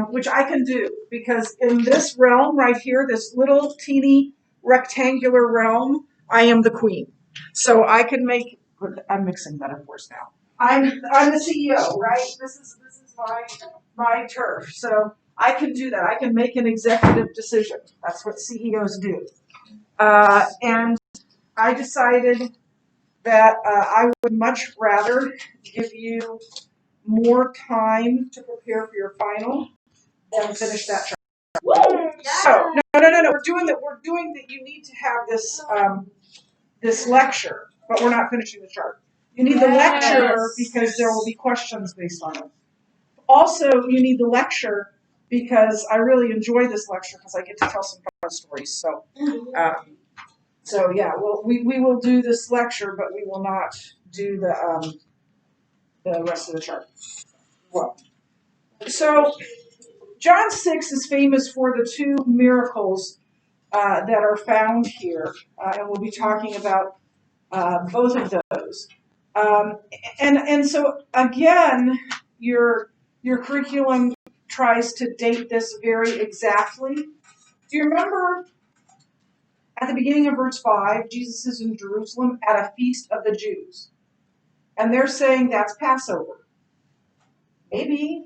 which I can do because in this realm right here, this little teeny rectangular realm, I am the queen. So I can make. I'm mixing metaphors now. I'm the CEO, right? This is my turf. So I can do that. I can make an executive decision. That's what CEOs do. And I decided that I would much rather give you more time to prepare for your final than finish that chapter. So no. We're doing that. We're doing that. You need to have this lecture, but we're not finishing the chart. You need the lecture because there will be questions based on it. Also, you need the lecture because I really enjoy this lecture because I get to tell some fun stories. So yeah, well, we will do this lecture, but we will not do the rest of the chart. Well, so John 6 is famous for the two miracles that are found here, and we'll be talking about both of those. And so again, your curriculum tries to date this very exactly. Do you remember at the beginning of verse 5, Jesus is in Jerusalem at a feast of the Jews. And they're saying that's Passover. Maybe,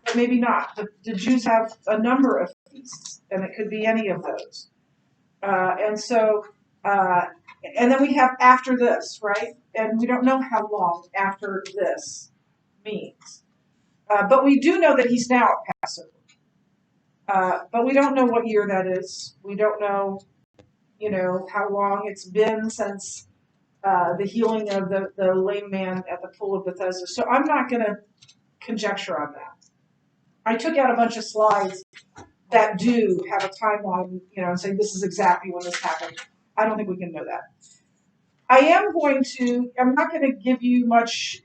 but maybe not. The Jews have a number of feasts, and it could be any of those. And then we have after this, right? And we don't know how long after this means. But we do know that he's now at Passover. But we don't know what year that is. We don't know, how long it's been since the healing of the lame man at the pool of Bethesda. So I'm not going to conjecture on that. I took out a bunch of slides that do have a timeline, and say this is exactly when this happened. I don't think we can know that. I'm not going to give you much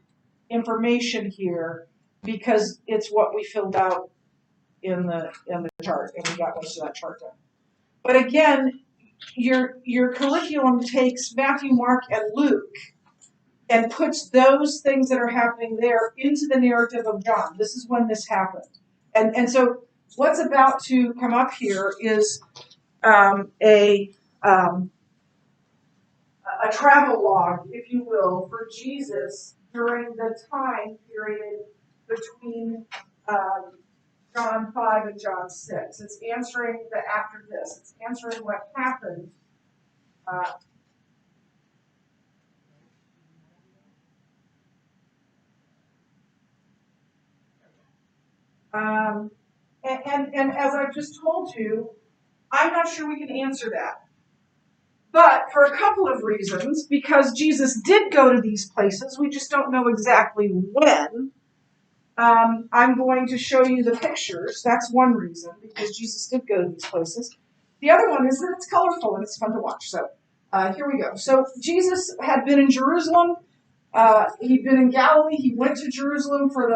information here because it's what we filled out in the chart, and we got most of that chart done. But again, your curriculum takes Matthew, Mark, and Luke and puts those things that are happening there into the narrative of John. This is when this happened. And so what's about to come up here is a travel log, if you will, for Jesus during the time period between John 5 and John 6. It's answering the after this. It's answering what happened. And as I've just told you, I'm not sure we can answer that. But for a couple of reasons, because Jesus did go to these places, we just don't know exactly when. I'm going to show you the pictures. That's one reason, because Jesus did go to these places. The other one is that it's colorful and it's fun to watch. So here we go. So Jesus had been in Jerusalem. He'd been in Galilee. He went to Jerusalem for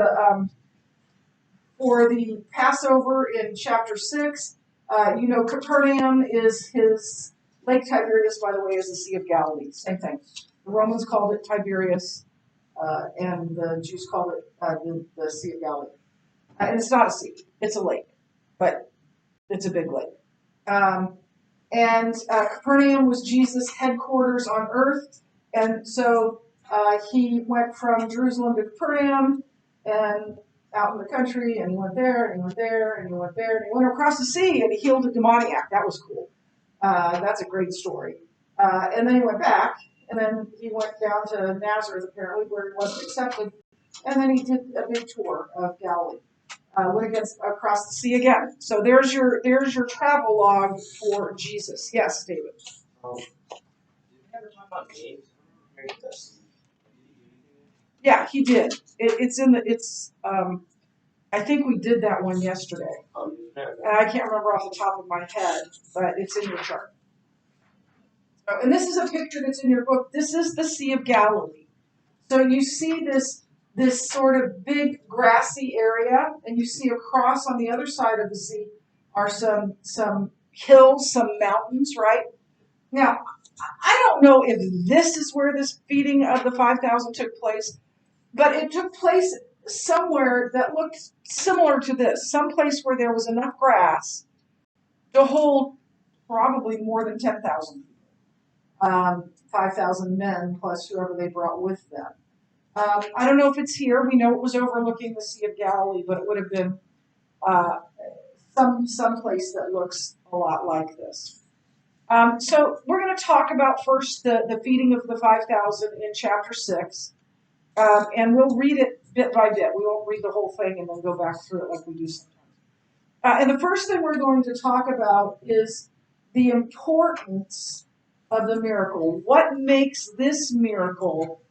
the Passover in chapter 6. Capernaum is his Lake Tiberias, by the way, is the Sea of Galilee. Same thing. The Romans called it Tiberias, and the Jews called it the Sea of Galilee. And it's not a sea; it's a lake, but it's a big lake. Capernaum was Jesus' headquarters on earth, and so he went from Jerusalem to Capernaum, and out in the country, and he went there, and he went there, and he went there, and he went across the sea, and he healed a demoniac. That was cool. That's a great story. And then he went back, and then he went down to Nazareth, apparently, where he wasn't accepted, and then he did a big tour of Galilee. Went across the sea again. So there's your travel log for Jesus. Yes, David. Yeah, he did. I think we did that one yesterday. And I can't remember off the top of my head, but it's in your chart. And this is a picture that's in your book. This is the Sea of Galilee. So you see this sort of big grassy area, and you see across on the other side of the sea are some hills, some mountains, right? Now, I don't know if this is where this feeding of the 5,000 took place, but it took place somewhere that looked similar to this, someplace where there was enough grass to hold probably more than 10,000 people, 5,000 men plus whoever they brought with them. I don't know if it's here. We know it was overlooking the Sea of Galilee, but it would have been some place that looks a lot like this. So we're going to talk about first the feeding of the 5,000 in chapter 6, and we'll read it bit by bit. We won't read the whole thing and then go back through it like we do sometimes. And the first thing we're going to talk about is the importance of the miracle. What makes this miracle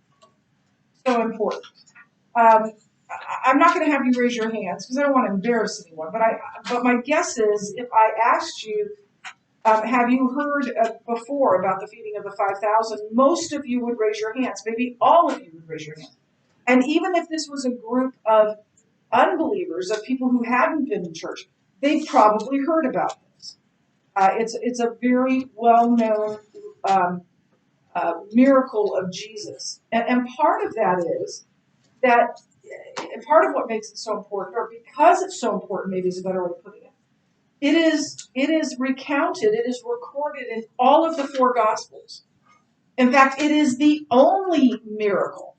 so important? I'm not going to have you raise your hands because I don't want to embarrass anyone. But my guess is, if I asked you, have you heard before about the feeding of the 5,000? Most of you would raise your hands. Maybe all of you would raise your hands. And even if this was a group of unbelievers, of people who hadn't been in church, they've probably heard about this. It's a very well-known miracle of Jesus. And part of that is that, and part of what makes it so important, or because it's so important, maybe is a better way of putting it, it is recounted, it is recorded in all of the four Gospels. In fact, it is the only miracle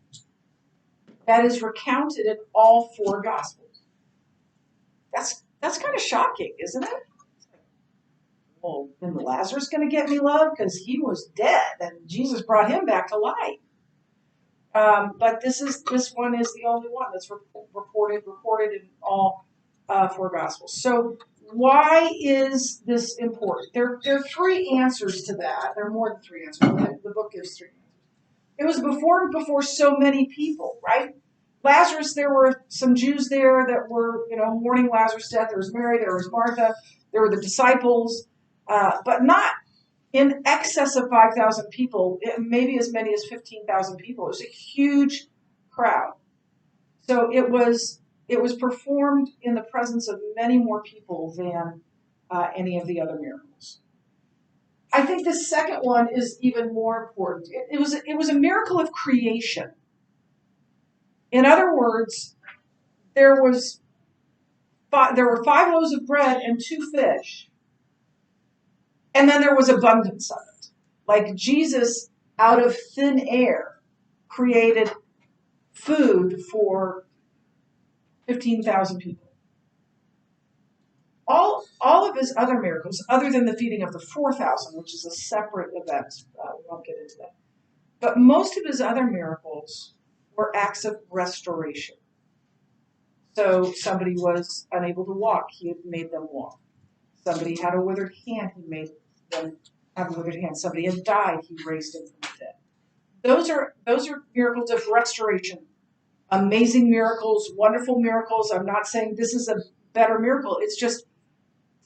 that is recounted in all four Gospels. That's kind of shocking, isn't it? Well, then Lazarus going to get any love because he was dead and Jesus brought him back to life. But this one is the only one that's recorded in all four Gospels. So why is this important? There are three answers to that. There are more than three answers. The book gives three answers. It was before so many people, right? Lazarus, there were some Jews there that were, mourning Lazarus' death. There was Mary, there was Martha, there were the disciples, but not in excess of 5,000 people, maybe as many as 15,000 people. It was a huge crowd. So it was performed in the presence of many more people than any of the other miracles. I think the second one is even more important. It was a miracle of creation. In other words, there were 5 loaves of bread and 2 fish, and then there was abundance of it. Like Jesus, out of thin air, created food for 15,000 people. All of his other miracles, other than the feeding of the 4,000, which is a separate event, we won't get into that. But most of his other miracles were acts of restoration. So somebody was unable to walk, he had made them walk. Somebody had a withered hand, he made them have a withered hand. Somebody had died, he raised him from the dead. Those are miracles of restoration. Amazing miracles, wonderful miracles. I'm not saying this is a better miracle. It's just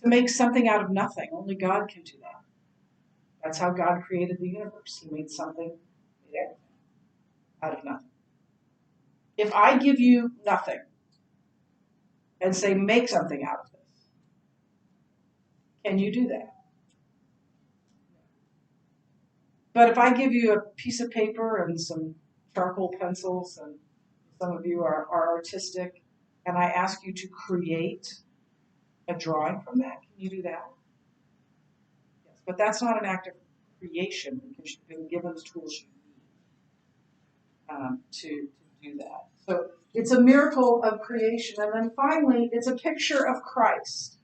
to make something out of nothing. Only God can do that. That's how God created the universe. He made something out of nothing. If I give you nothing and say, make something out of this, can you do that? But if I give you a piece of paper and some charcoal pencils, and some of you are artistic, and I ask you to create a drawing from that, can you do that? Yes, but that's not an act of creation because you've been given the tools you need to do that. So it's a miracle of creation. And then finally, it's a picture of Christ.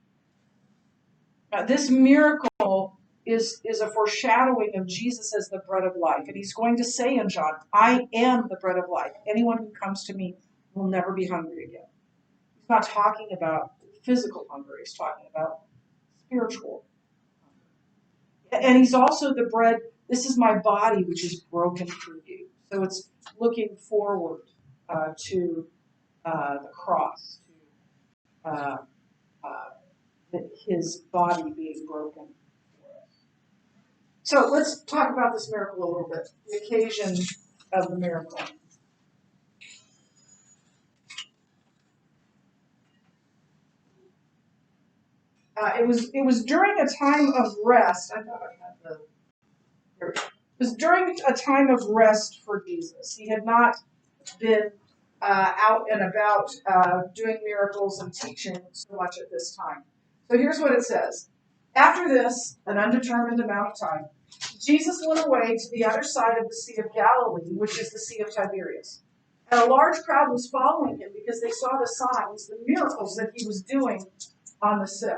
This miracle is a foreshadowing of Jesus as the bread of life. And he's going to say in John, I am the bread of life. Anyone who comes to me will never be hungry again. He's not talking about physical hunger. He's talking about spiritual hunger. And he's also the bread. This is my body, which is broken for you. So it's looking forward to the cross, to his body being broken. So let's talk about this miracle a little bit, the occasion of the miracle. It was during a time of rest. I thought I had the. It was during a time of rest for Jesus. He had not been out and about doing miracles and teaching so much at this time. So here's what it says. After this, an undetermined amount of time, Jesus went away to the other side of the Sea of Galilee, which is the Sea of Tiberias. And a large crowd was following him because they saw the signs, the miracles that he was doing on the sick.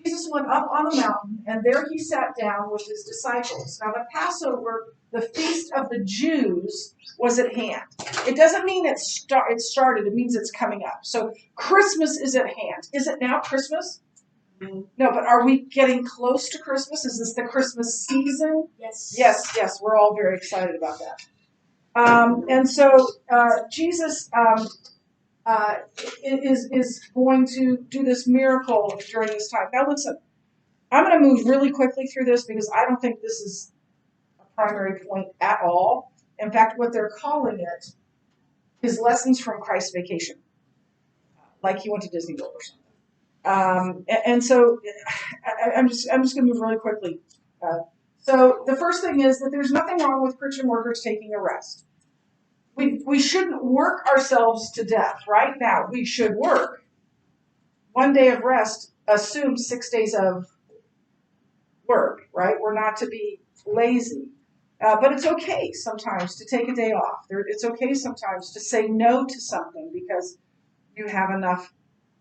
Jesus went up on a mountain, and there he sat down with his disciples. Now, the Passover, the feast of the Jews, was at hand. It doesn't mean it started. It means it's coming up. So Christmas is at hand. Is it now Christmas? No, but are we getting close to Christmas? Is this the Christmas season? Yes. Yes. We're all very excited about that. And so Jesus is going to do this miracle during this time. Now listen, I'm going to move really quickly through this because I don't think this is a primary point at all. In fact, what they're calling it is Lessons from Christ's Vacation, like he went to Disney World or something. And so I'm just going to move really quickly. So the first thing is that there's nothing wrong with Christian workers taking a rest. We shouldn't work ourselves to death. Right now, we should work. 1 day of rest assumes 6 days of work, right? We're not to be lazy. But it's okay sometimes to take a day off. It's okay sometimes to say no to something because you have enough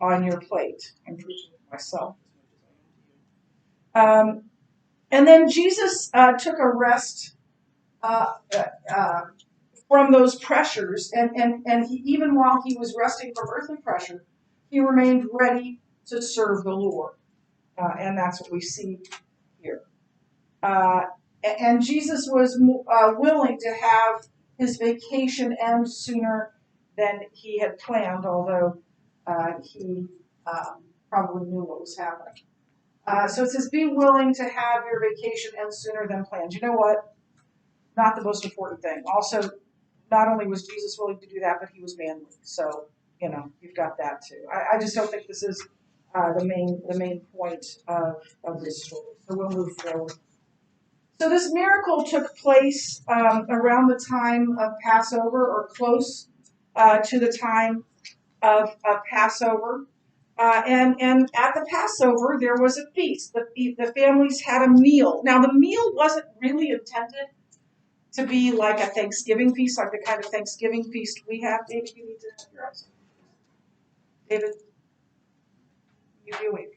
on your plate. I'm preaching with myself. And then Jesus took a rest from those pressures, and he, even while he was resting from earthly pressure, he remained ready to serve the Lord. And that's what we see here. And Jesus was willing to have his vacation end sooner than he had planned, although he probably knew what was happening. So it says, be willing to have your vacation end sooner than planned. You know what? Not the most important thing. Also, not only was Jesus willing to do that, but he was manly. So, you've got that too. I just don't think this is the main point of this story. So we'll move forward. So this miracle took place around the time of Passover, or close to the time of Passover. And at the Passover, there was a feast. The families had a meal. Now, the meal wasn't really intended to be like a Thanksgiving feast, like the kind of Thanksgiving feast we have. David, you need to have your eyes. David, you doing?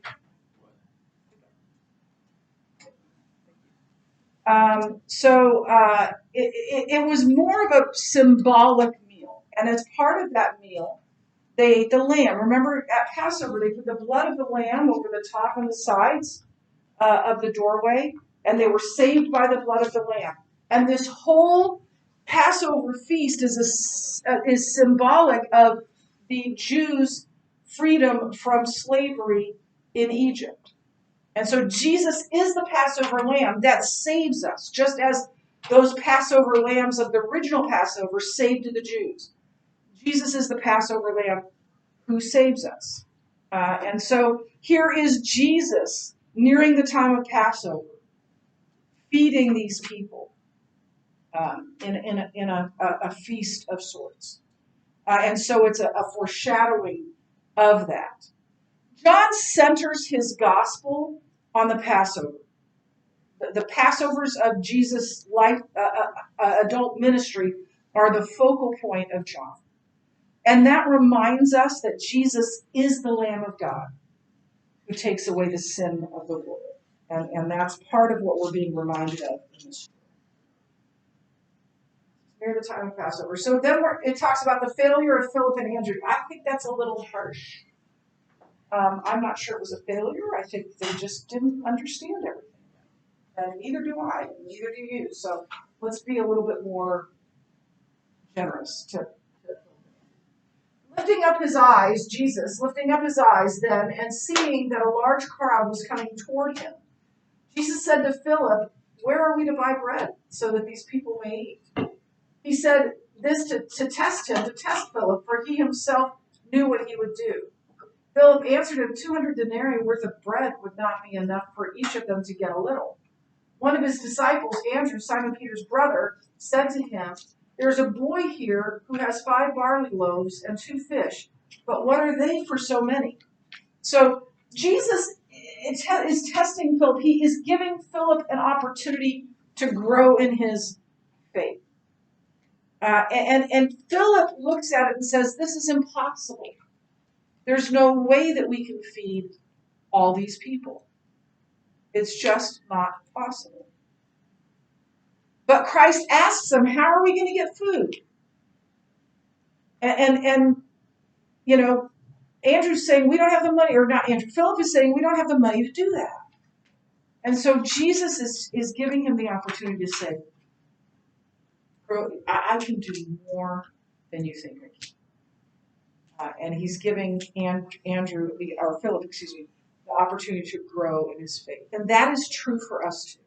It was more of a symbolic meal. And as part of that meal, they ate the lamb. Remember, at Passover, they put the blood of the lamb over the top and the sides of the doorway, and they were saved by the blood of the lamb. And this whole Passover feast is symbolic of the Jews' freedom from slavery in Egypt. And so Jesus is the Passover lamb that saves us, just as those Passover lambs of the original Passover saved the Jews. Jesus is the Passover lamb who saves us. And so here is Jesus nearing the time of Passover, feeding these people in a feast of sorts. And so it's a foreshadowing of that. John centers his gospel on the Passover. The Passovers of Jesus' life, adult ministry, are the focal point of John. And that reminds us that Jesus is the Lamb of God who takes away the sin of the world. And that's part of what we're being reminded of in this story. Near the time of Passover. So then it talks about the failure of Philip and Andrew. I think that's a little harsh. I'm not sure it was a failure. I think they just didn't understand everything. And neither do I, and neither do you. So let's be a little bit more generous to lifting up his eyes, Jesus, lifting up his eyes then, and seeing that a large crowd was coming toward him. Jesus said to Philip, where are we to buy bread so that these people may eat? He said this to test him, to test Philip, for he himself knew what he would do. Philip answered him, 200 denarii worth of bread would not be enough for each of them to get a little. One of his disciples, Andrew, Simon Peter's brother, said to him, There's a boy here who has 5 barley loaves and 2 fish, but what are they for so many? So Jesus is testing Philip. He is giving Philip an opportunity to grow in his faith. And Philip looks at it and says, this is impossible. There's no way that we can feed all these people. It's just not possible. But Christ asks him, how are we going to get food? And you know, Andrew's saying, we don't have the money, or not Andrew, Philip is saying, we don't have the money to do that. And so Jesus is giving him the opportunity to say, I can do more than you think I can. And he's giving Andrew, or Philip, excuse me, the opportunity to grow in his faith. And that is true for us too.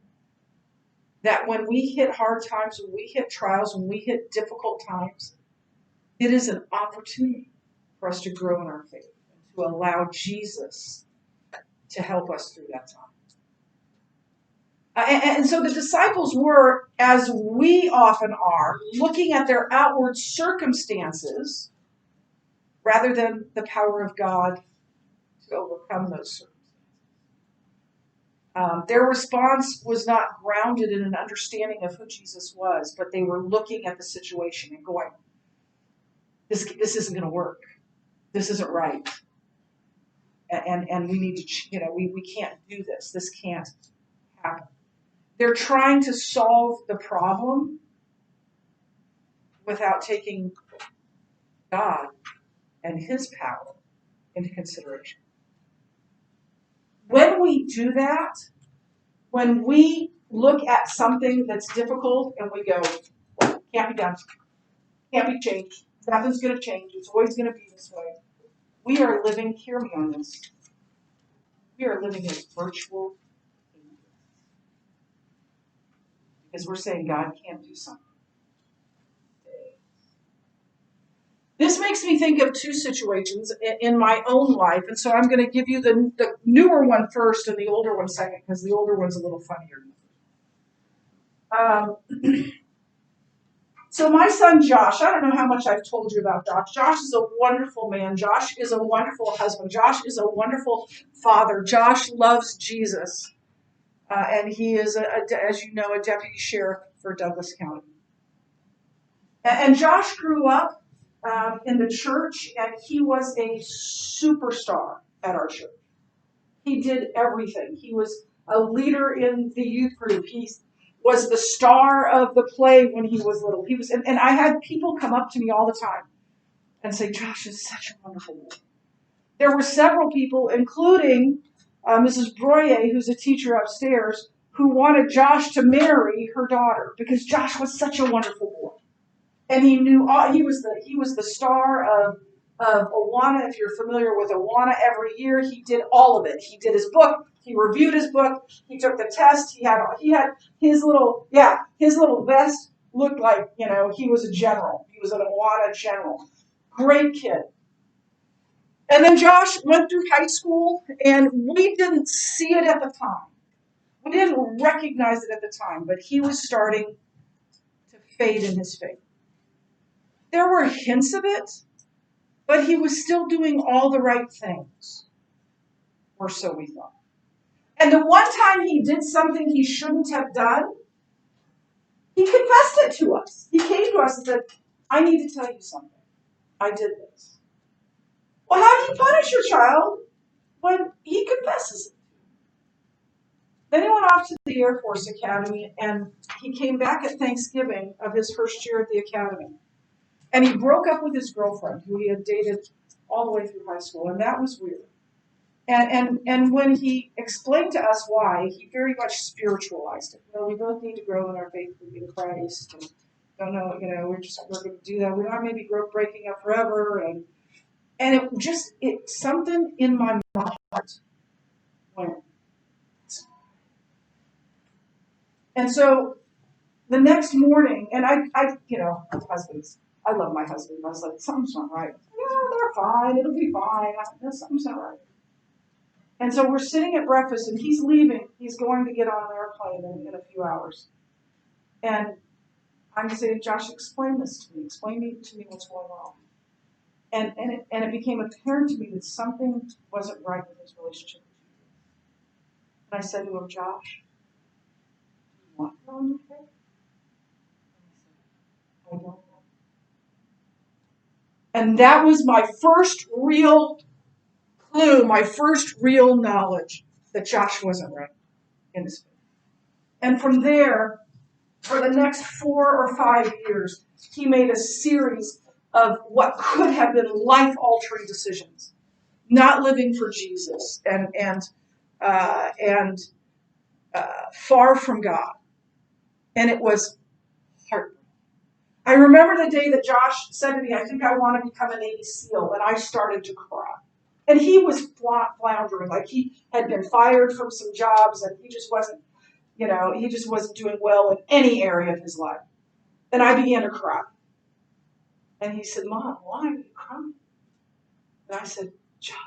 That when we hit hard times, when we hit trials, when we hit difficult times, it is an opportunity for us to grow in our faith and to allow Jesus to help us through that time. And so the disciples were, as we often are, looking at their outward circumstances rather than the power of God to overcome those circumstances. Their response was not grounded in an understanding of who Jesus was, but they were looking at the situation and going, this isn't going to work. This isn't right. And we need to, we can't do this. This can't happen. They're trying to solve the problem without taking God and his power into consideration. When we do that, when we look at something that's difficult and we go, can't be done, can't be changed, nothing's going to change, it's always going to be this way, we are living, hear me on this, we are living in virtual ignorance. Because we're saying God can't do something. This makes me think of 2 situations in my own life, and so I'm going to give you the newer one first and the older one second, because the older one's a little funnier. So my son Josh, I don't know how much I've told you about Josh. Josh is a wonderful man. Josh is a wonderful husband. Josh is a wonderful father. Josh loves Jesus, and he is, as you know, a deputy sheriff for Douglas County. And Josh grew up in the church, and he was a superstar at our church. He did everything. He was a leader in the youth group. He was the star of the play when he was little. He was, and I had people come up to me all the time and say, Josh is such a wonderful boy. There were several people, including Mrs. Broyer, who's a teacher upstairs, who wanted Josh to marry her daughter because Josh was such a wonderful boy. And he knew he was the star of Awana. If you're familiar with Awana, every year he did all of it. He did his book. He reviewed his book. He took the test. He had his little vest looked like he was a general. He was an Awana general. Great kid. And then Josh went through high school, and we didn't see it at the time. We didn't recognize it at the time, but he was starting to fade in his faith. There were hints of it, but he was still doing all the right things, or so we thought. And the one time he did something he shouldn't have done, he confessed it to us. He came to us and said, I need to tell you something. I did this. Well, how do you punish your child when he confesses it? Then he went off to the Air Force Academy, and he came back at Thanksgiving of his first year at the academy. And he broke up with his girlfriend, who he had dated all the way through high school, and that was weird. And when he explained to us why, he very much spiritualized it. We both need to grow in our faith in Christ. And don't know, we're going to do that. We're not maybe breaking up forever. And it something in my heart went. And so the next morning, and I husbands, I love my husband. I was like, something's not right. Yeah, they're fine. It'll be fine. Something's not right. And so we're sitting at breakfast, and he's leaving. He's going to get on an airplane in a few hours. And I'm saying, Josh, explain this to me. Explain to me what's going on. And it became apparent to me that something wasn't right with his relationship with Jesus. And I said to him, Josh, do you want to go in the faith? And he said, I don't know. And that was my first real clue, my first real knowledge that Josh wasn't right in his faith. And from there, for the next 4 or 5 years, he made a series of what could have been life-altering decisions, not living for Jesus and far from God. And it was heartbreaking. I remember the day that Josh said to me, I think I want to become a Navy SEAL, and I started to cry. And he was floundering, like he had been fired from some jobs, and he just wasn't doing well in any area of his life. And I began to cry. And he said, Mom, why are you crying? And I said, Josh,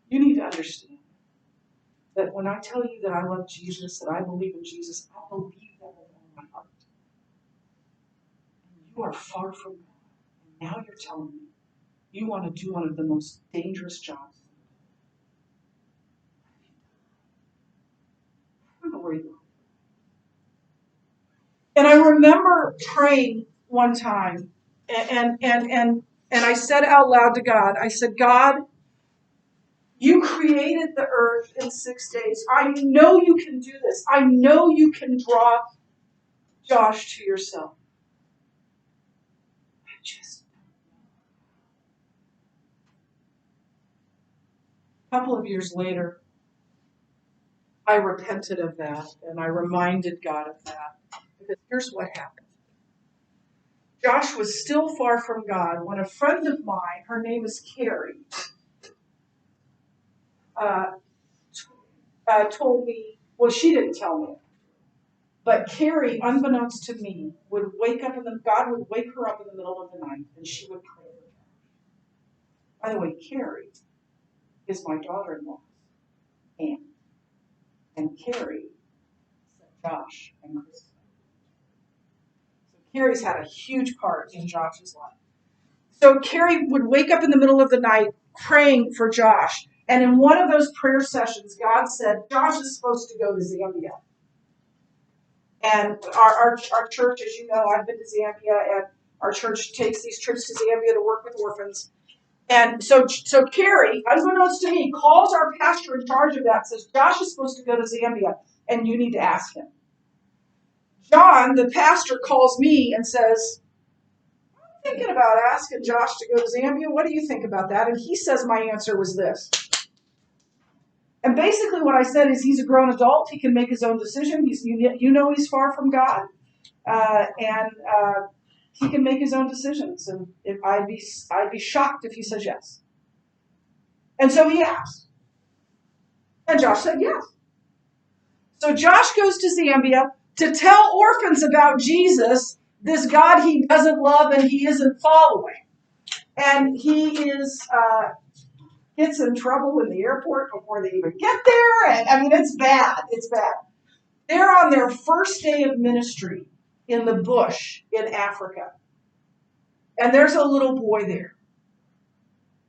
you need to understand that when I tell you that I love Jesus, that I believe in Jesus, I believe that with all my heart. You are far from God. And now you're telling me you want to do one of the most dangerous jobs. I don't know where you are. And I remember praying one time, and I said out loud to God, I said, God, you created the earth in 6 days. I know you can do this. I know you can draw Josh to yourself. I just a couple of years later, I repented of that, and I reminded God of that. Because here's what happened. Josh was still far from God when a friend of mine, her name is Carrie, told me, well, she didn't tell me, but Carrie, unbeknownst to me, would wake up God would wake her up in the middle of the night, and she would pray. By the way, Carrie is my daughter-in-law's aunt, and Carrie sent Josh and Chris. So Carrie's had a huge part in Josh's life. So Carrie would wake up in the middle of the night praying for Josh. And in one of those prayer sessions, God said, Josh is supposed to go to Zambia. And our church, as you know, I've been to Zambia, and our church takes these trips to Zambia to work with orphans. And so Carrie, unbeknownst to me, calls our pastor in charge of that and says, Josh is supposed to go to Zambia, and you need to ask him. John, the pastor, calls me and says, I'm thinking about asking Josh to go to Zambia. What do you think about that? And he says my answer was this. And basically what I said is he's a grown adult. He can make his own decision. He's far from God. And he can make his own decisions. And I'd be shocked if he says yes. And so he asked. And Josh said yes. So Josh goes to Zambia to tell orphans about Jesus, this God he doesn't love and he isn't following. And he gets in trouble in the airport before they even get there. And I mean, it's bad. It's bad. They're on their first day of ministry in the bush in Africa. And there's a little boy there.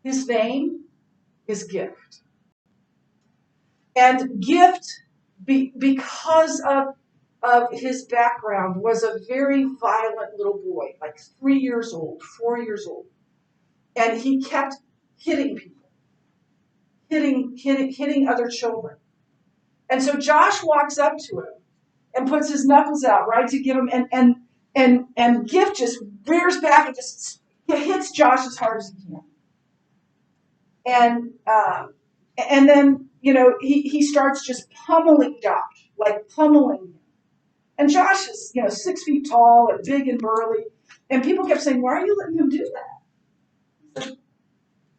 His name is Gift. And Gift, because of his background, was a very violent little boy, like 3 years old, 4 years old. And he kept hitting people, hitting other children. And so Josh walks up to him and puts his knuckles out, right, to give him, and Gift just rears back and just hits Josh as hard as he can. And then, he starts just pummeling Josh, like pummeling him. And Josh is, 6 feet tall and big and burly. And people kept saying, why are you letting him do that? He said,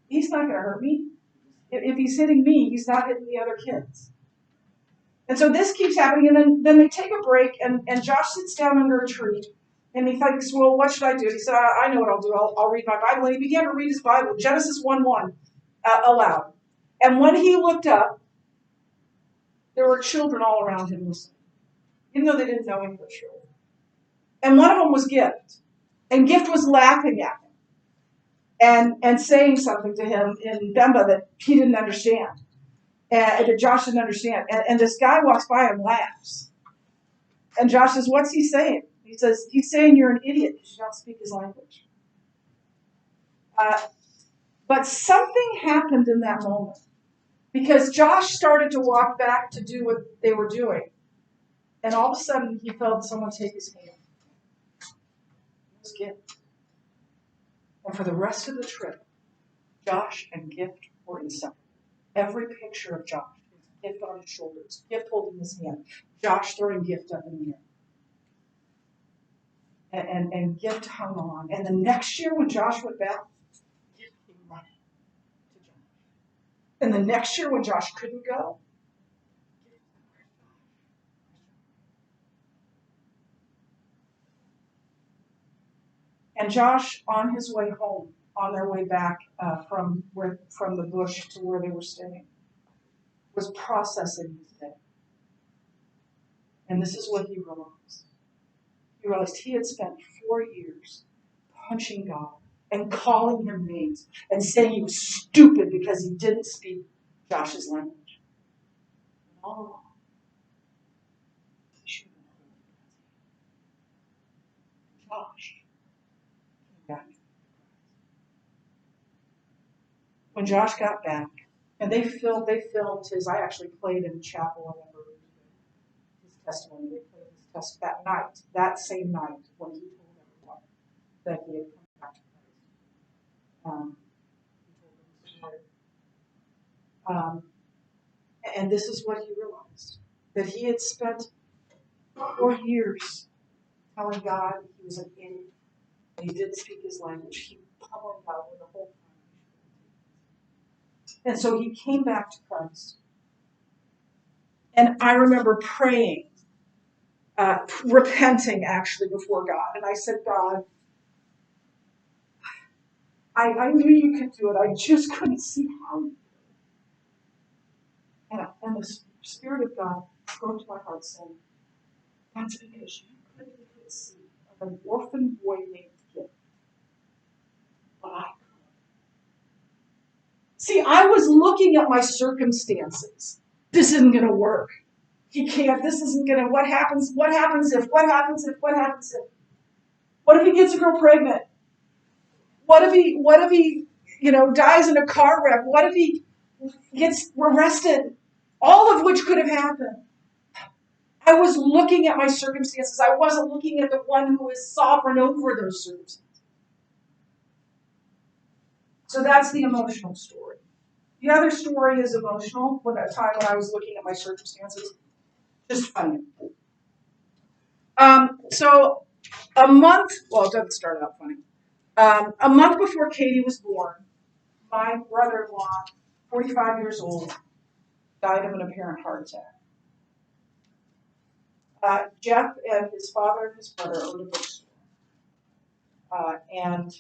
he's not going to hurt me. If he's hitting me, he's not hitting the other kids. And so this keeps happening. And then they take a break, and Josh sits down under a tree. And he thinks, well, what should I do? And he said, I know what I'll do. I'll read my Bible. And he began to read his Bible, Genesis 1:1, aloud. And when he looked up, there were children all around him listening, even though they didn't know English. And one of them was Gift. And Gift was laughing at him and saying something to him in Bemba that he didn't understand. And that Josh didn't understand. And this guy walks by and laughs. And Josh says, what's he saying? He says, he's saying you're an idiot because you don't speak his language. But something happened in that moment. Because Josh started to walk back to do what they were doing. And all of a sudden, he felt someone take his hand. It was Gift. And for the rest of the trip, Josh and Gift were inseparable. Every picture of Josh is Gift on his shoulders, Gift holding his hand, Josh throwing Gift up in the air. And Gift hung on. And the next year when Josh went back, Gift came running to Josh. And the next year when Josh couldn't go, and Josh, on his way home, on their way back from the bush to where they were staying, was processing his day. And this is what he realized. He realized he had spent 4 years punching God and calling him names and saying he was stupid because he didn't speak Josh's language. And all along, he should have been holding Josh came back. When Josh got back, and they filmed his, I actually played in chapel, I remember his testimony. They played his test that night, that same night, when he told everyone that he had come back to Christ. He told them his story. And this is what he realized, that he had spent 4 years telling God he was an idiot, and he didn't speak his language. He pummeled God with the whole time. And so he came back to Christ. And I remember praying, repenting actually before God. And I said, God, I knew you could do it. I just couldn't see how you could. And the Spirit of God spoke to my heart saying, that's because you couldn't see an orphan boy named Gift. But I could. See, I was looking at my circumstances. This isn't going to work. He can't. This isn't going to. What happens? What happens if? What happens if? What happens if? What if he gets a girl pregnant? What if he, dies in a car wreck? What if he gets arrested? All of which could have happened. I was looking at my circumstances. I wasn't looking at the one who is sovereign over those circumstances. So that's the emotional story. The other story is emotional. When that time when I was looking at my circumstances, just funny. So a month. Well, it doesn't start out funny. A month before Katie was born, my brother-in-law, 45 years old, died of an apparent heart attack. Jeff and his father and his brother owned a bookstore. And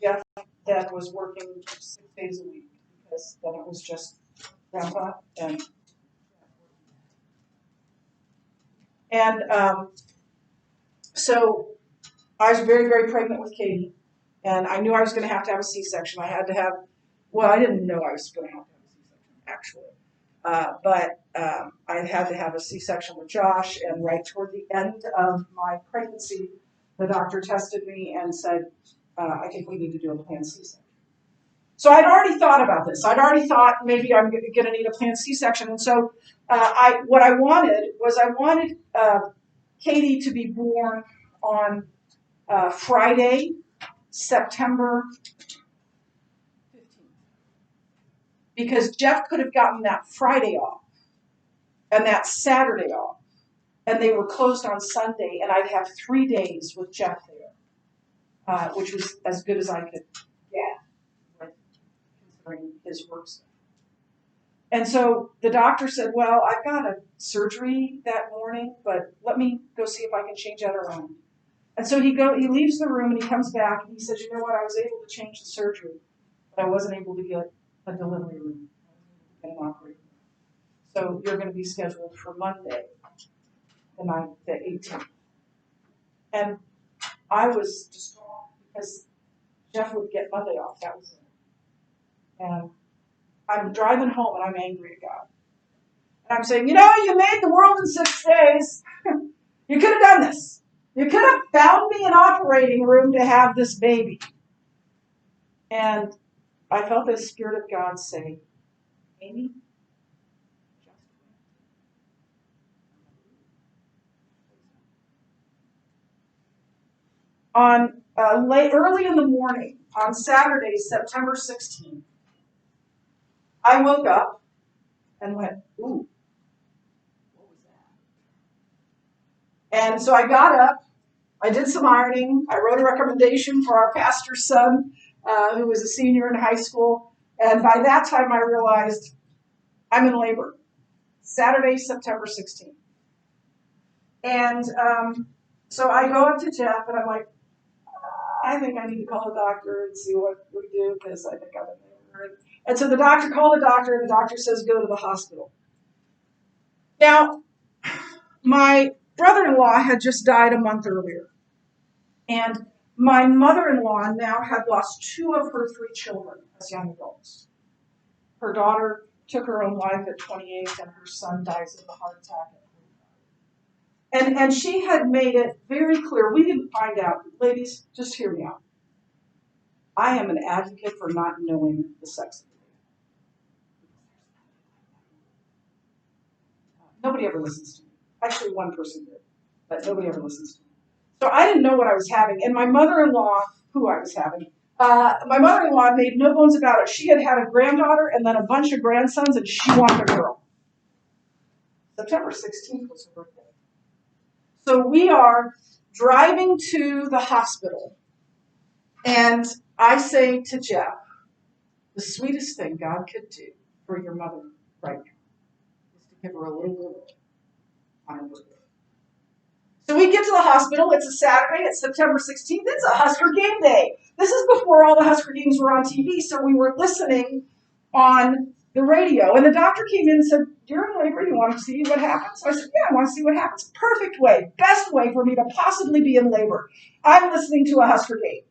Jeff then was working 6 days a week because then it was just Grandpa and so I was very, very pregnant with Katie, and I knew I was going to have a C-section. I didn't know I was going to have a C-section, actually. But I had to have a C-section with Josh, and right toward the end of my pregnancy, the doctor tested me and said, I think we need to do a planned C-section. So I'd already thought about this. I'd already thought maybe I'm going to need a planned C-section. And so I wanted Katie to be born on Friday, September 15th. Because Jeff could have gotten that Friday off and that Saturday off. And they were closed on Sunday, and I'd have 3 days with Jeff there, which was as good as I could get, considering his work stuff. And so the doctor said, well, I've got a surgery that morning, but let me go see if I can change that around. And so he leaves the room and he comes back and he says, you know what, I was able to change the surgery, but I wasn't able to get a delivery room. I wasn't able to get an operating room. So you're going to be scheduled for Monday, the 18th. And I was distraught because Jeff would get Monday off. That was it. And I'm driving home and I'm angry at God. And I'm saying, you made the world in 6 days. You could have done this. You could have found me an operating room to have this baby. And I felt the Spirit of God say, Amy, just on early in the morning, on Saturday, September 16th, I woke up and went, ooh, what was that? And so I got up, I did some ironing, I wrote a recommendation for our pastor's son, who was a senior in high school, and by that time I realized I'm in labor. Saturday, September 16th. And so I go up to Jeff and I'm like, I think I need to call the doctor and see what we do because I think I'm in labor. And so the doctor called the doctor and the doctor says, go to the hospital. Now, my brother-in-law had just died a month earlier. And my mother-in-law now had lost 2 of her 3 children as young adults. Her daughter took her own life at 28 and her son dies of a heart attack at 45. And she had made it very clear. We didn't find out. Ladies, just hear me out. I am an advocate for not knowing the sex of the baby. Nobody ever listens to me. Actually, one person did, but nobody ever listens to me. So I didn't know what I was having. And my mother-in-law, who I was having, my mother-in-law made no bones about it. She had had a granddaughter and then a bunch of grandsons, and she wanted a girl. September 16th was her birthday. So we are driving to the hospital, and I say to Jeff, the sweetest thing God could do for your mother right now is to give her a little girl on her birthday. So we get to the hospital. It's a Saturday. It's September 16th. It's a Husker game day. This is before all the Husker games were on TV, so we were listening on the radio. And the doctor came in and said, you're in labor. You want to see what happens? So I said, yeah, I want to see what happens. Perfect way, best way for me to possibly be in labor. I'm listening to a Husker game.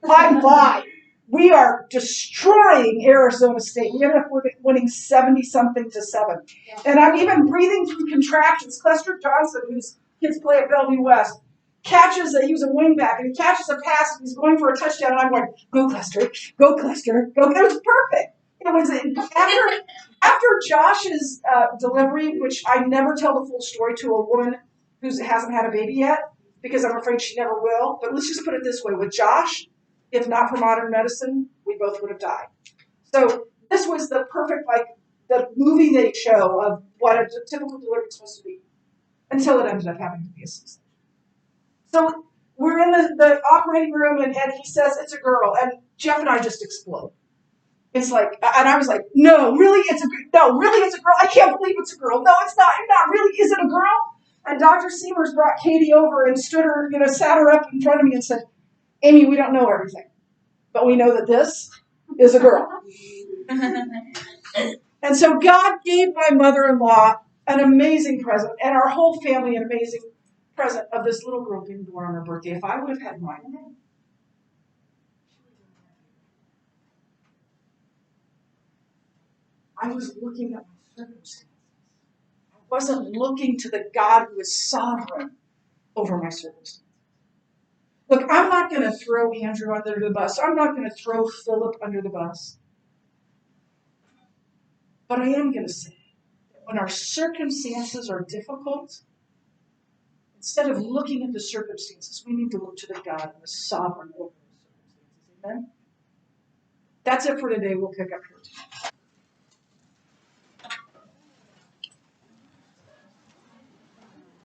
I'm live. We are destroying Arizona State. We ended up winning 70-something to 7. And I'm even breathing through contractions. Clester Johnson, whose kids play at Bellevue West, he was a wingback, and he catches a pass, and he's going for a touchdown, and I'm going, go Clester, go Clester, go. It was perfect. It was after Josh's delivery, which I never tell the full story to a woman who hasn't had a baby yet, because I'm afraid she never will. But let's just put it this way. With Josh, if not for modern medicine, we both would have died. So this was the perfect, the movie they show of what a typical delivery is supposed to be, until it ended up having to be a C-section. So we're in the operating room, and he says it's a girl, and Jeff and I just explode. It's like, and I was like, no, really, it's a girl. I can't believe it's a girl. No, it's not. Not really. Is it a girl? And Dr. Seamers brought Katie over and sat her up in front of me and said, Amy, we don't know everything, but we know that this is a girl. And so God gave my mother-in-law an amazing present, and our whole family an amazing present of this little girl being born on her birthday. If I would have had my name, I was looking at my circumstances. I wasn't looking to the God who is sovereign over my circumstances. Look, I'm not going to throw Andrew under the bus. I'm not going to throw Philip under the bus. But I am going to say that when our circumstances are difficult, instead of looking at the circumstances, we need to look to the God who is sovereign over the circumstances. Amen? That's it for today. We'll pick up here.